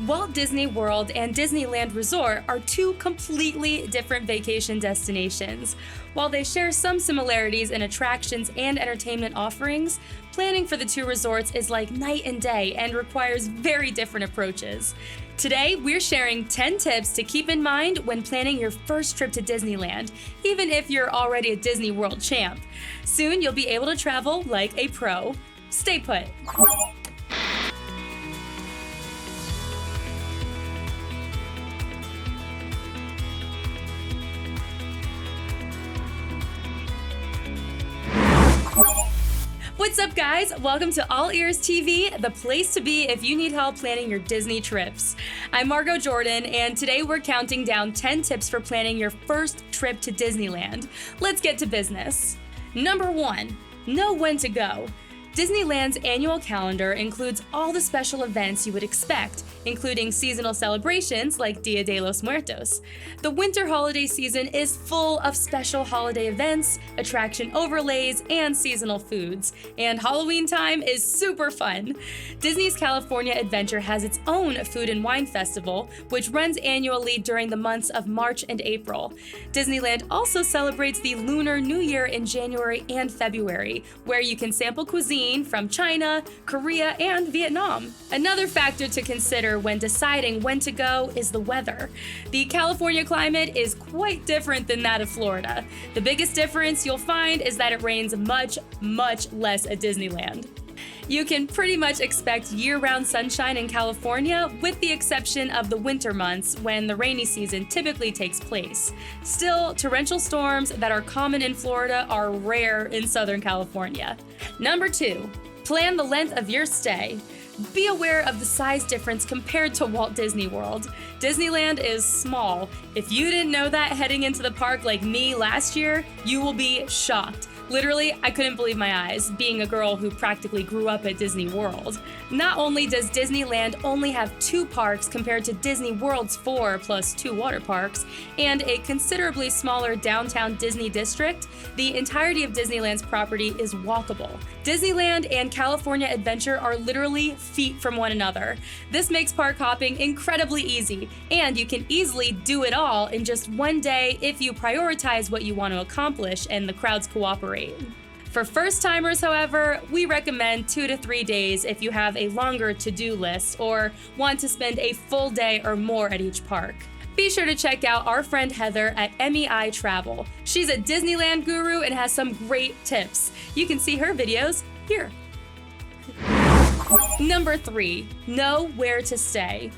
Walt Disney World and Disneyland Resort are two completely different vacation destinations. While they share some similarities in attractions and entertainment offerings, planning for the two resorts is like night and day and requires very different approaches. Today, we're sharing 10 tips to keep in mind when planning your first trip to Disneyland, even if you're already a Disney World champ. Soon, you'll be able to travel like a pro. Stay put. What's up, guys? Welcome to All Ears TV, the place to be if you need help planning your Disney trips. I'm Margot Jordan, and today we're counting down 10 tips for planning your first trip to Disneyland. Let's get to business. Number 1, know when to go. Disneyland's annual calendar includes all the special events you would expect, including seasonal celebrations like Dia de los Muertos. The winter holiday season is full of special holiday events, attraction overlays, and seasonal foods. And Halloween time is super fun. Disney's California Adventure has its own food and wine festival, which runs annually during the months of March and April. Disneyland also celebrates the Lunar New Year in January and February, where you can sample cuisine from China, Korea, and Vietnam. Another factor to consider when deciding when to go is the weather. The California climate is quite different than that of Florida. The biggest difference you'll find is that it rains much, much less at Disneyland. You can pretty much expect year-round sunshine in California, with the exception of the winter months when the rainy season typically takes place. Still, torrential storms that are common in Florida are rare in Southern California. Number 2, plan the length of your stay. Be aware of the size difference compared to Walt Disney World. Disneyland is small. If you didn't know that heading into the park like me last year, you will be shocked. Literally, I couldn't believe my eyes, being a girl who practically grew up at Disney World. Not only does Disneyland only have 2 parks compared to Disney World's 4 plus 2 water parks, and a considerably smaller downtown Disney district, the entirety of Disneyland's property is walkable. Disneyland and California Adventure are literally feet from one another. This makes park hopping incredibly easy, and you can easily do it all in just one day if you prioritize what you want to accomplish and the crowds cooperate. For first-timers, however, we recommend 2 to 3 days if you have a longer to-do list or want to spend a full day or more at each park. Be sure to check out our friend Heather at MEI Travel. She's a Disneyland guru and has some great tips. You can see her videos here. Number 3, know where to stay.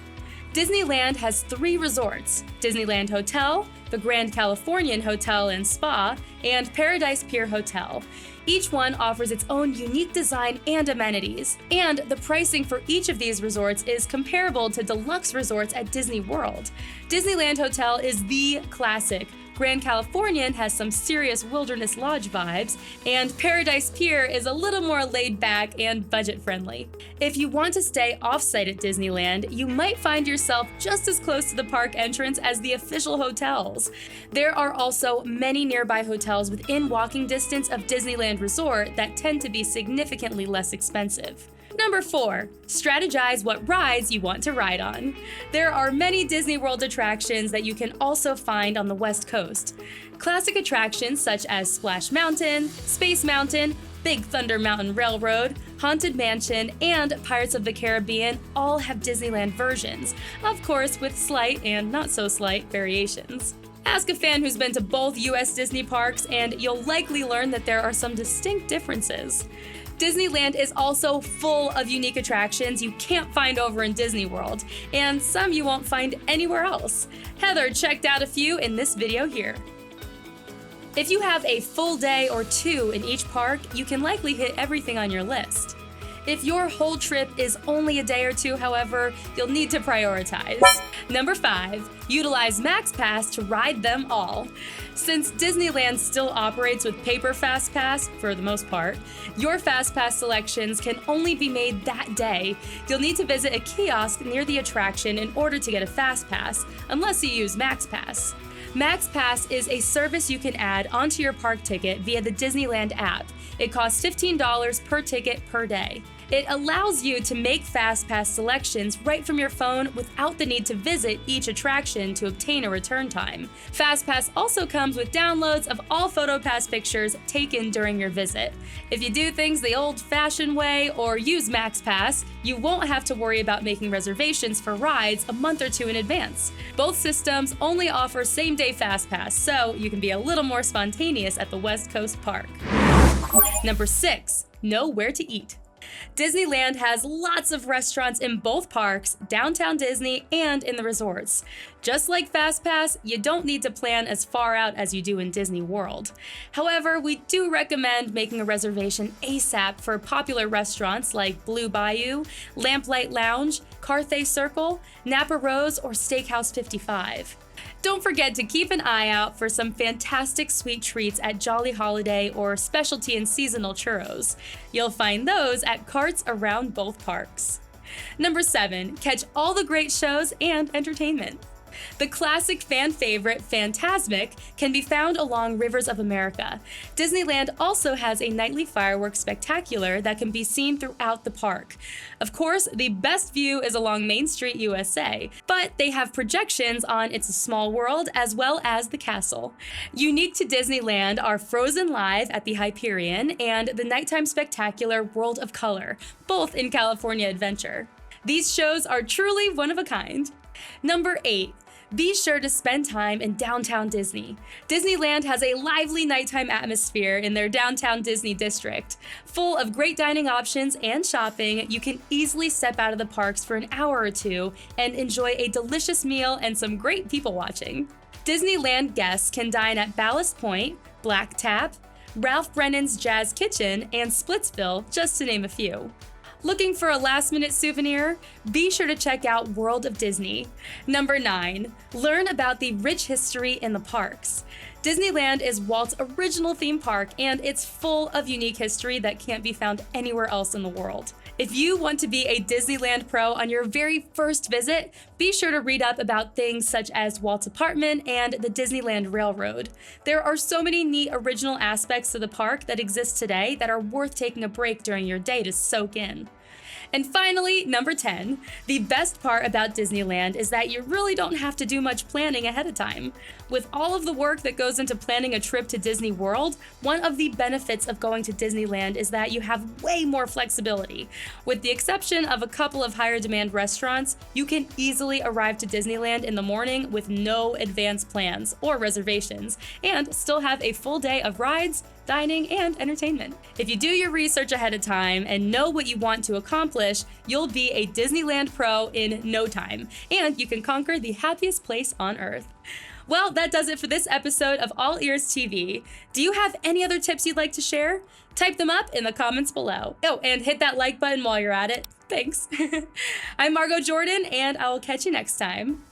Disneyland has 3 resorts: Disneyland Hotel, the Grand Californian Hotel and Spa, and Paradise Pier Hotel. Each one offers its own unique design and amenities, and the pricing for each of these resorts is comparable to deluxe resorts at Disney World. Disneyland Hotel is the classic. Grand Californian has some serious Wilderness Lodge vibes, and Paradise Pier is a little more laid back and budget-friendly. If you want to stay off-site at Disneyland, you might find yourself just as close to the park entrance as the official hotels. There are also many nearby hotels within walking distance of Disneyland Resort that tend to be significantly less expensive. Number 4, strategize what rides you want to ride on. There are many Disney World attractions that you can also find on the West Coast. Classic attractions such as Splash Mountain, Space Mountain, Big Thunder Mountain Railroad, Haunted Mansion, and Pirates of the Caribbean all have Disneyland versions, of course with slight and not so slight variations. Ask a fan who's been to both US Disney parks and you'll likely learn that there are some distinct differences. Disneyland is also full of unique attractions you can't find over in Disney World, and some you won't find anywhere else. Heather checked out a few in this video here. If you have a full day or 2 in each park, you can likely hit everything on your list. If your whole trip is only a day or 2, however, you'll need to prioritize. Number 5, utilize MaxPass to ride them all. Since Disneyland still operates with paper FastPass for the most part, your FastPass selections can only be made that day. You'll need to visit a kiosk near the attraction in order to get a FastPass, unless you use MaxPass. MaxPass is a service you can add onto your park ticket via the Disneyland app. It costs $15 per ticket per day. It allows you to make FastPass selections right from your phone without the need to visit each attraction to obtain a return time. FastPass also comes with downloads of all PhotoPass pictures taken during your visit. If you do things the old-fashioned way or use MaxPass, you won't have to worry about making reservations for rides a month or two in advance. Both systems only offer same-day FastPass, so you can be a little more spontaneous at the West Coast Park. Number 6. Know where to eat. Disneyland has lots of restaurants in both parks, downtown Disney, and in the resorts. Just like FastPass, you don't need to plan as far out as you do in Disney World. However, we do recommend making a reservation ASAP for popular restaurants like Blue Bayou, Lamplight Lounge, Carthay Circle, Napa Rose, or Steakhouse 55. Don't forget to keep an eye out for some fantastic sweet treats at Jolly Holiday or specialty and seasonal churros. You'll find those at carts around both parks. Number 7, catch all the great shows and entertainment. The classic fan favorite, Fantasmic, can be found along Rivers of America. Disneyland also has a nightly fireworks spectacular that can be seen throughout the park. Of course, the best view is along Main Street, USA, but they have projections on It's a Small World as well as the castle. Unique to Disneyland are Frozen Live at the Hyperion and the nighttime spectacular World of Color, both in California Adventure. These shows are truly one of a kind. Number 8. Be sure to spend time in downtown Disney. Disneyland has a lively nighttime atmosphere in their downtown Disney district. Full of great dining options and shopping, you can easily step out of the parks for an hour or two and enjoy a delicious meal and some great people watching. Disneyland guests can dine at Ballast Point, Black Tap, Ralph Brennan's Jazz Kitchen, and Splitsville, just to name a few. Looking for a last-minute souvenir? Be sure to check out World of Disney. Number 9. Learn about the rich history in the parks. Disneyland is Walt's original theme park, and it's full of unique history that can't be found anywhere else in the world. If you want to be a Disneyland pro on your very first visit, be sure to read up about things such as Walt's apartment and the Disneyland Railroad. There are so many neat original aspects to the park that exist today that are worth taking a break during your day to soak in. And finally, number 10, the best part about Disneyland is that you really don't have to do much planning ahead of time. With all of the work that goes into planning a trip to Disney World, one of the benefits of going to Disneyland is that you have way more flexibility. With the exception of a couple of higher demand restaurants, you can easily arrive to Disneyland in the morning with no advanced plans or reservations, and still have a full day of rides, dining, and entertainment. If you do your research ahead of time and know what you want to accomplish, you'll be a Disneyland pro in no time, and you can conquer the happiest place on earth. Well, that does it for this episode of All Ears TV. Do you have any other tips you'd like to share? Type them up in the comments below. Oh, and hit that like button while you're at it. Thanks. I'm Margot Jordan, and I will catch you next time.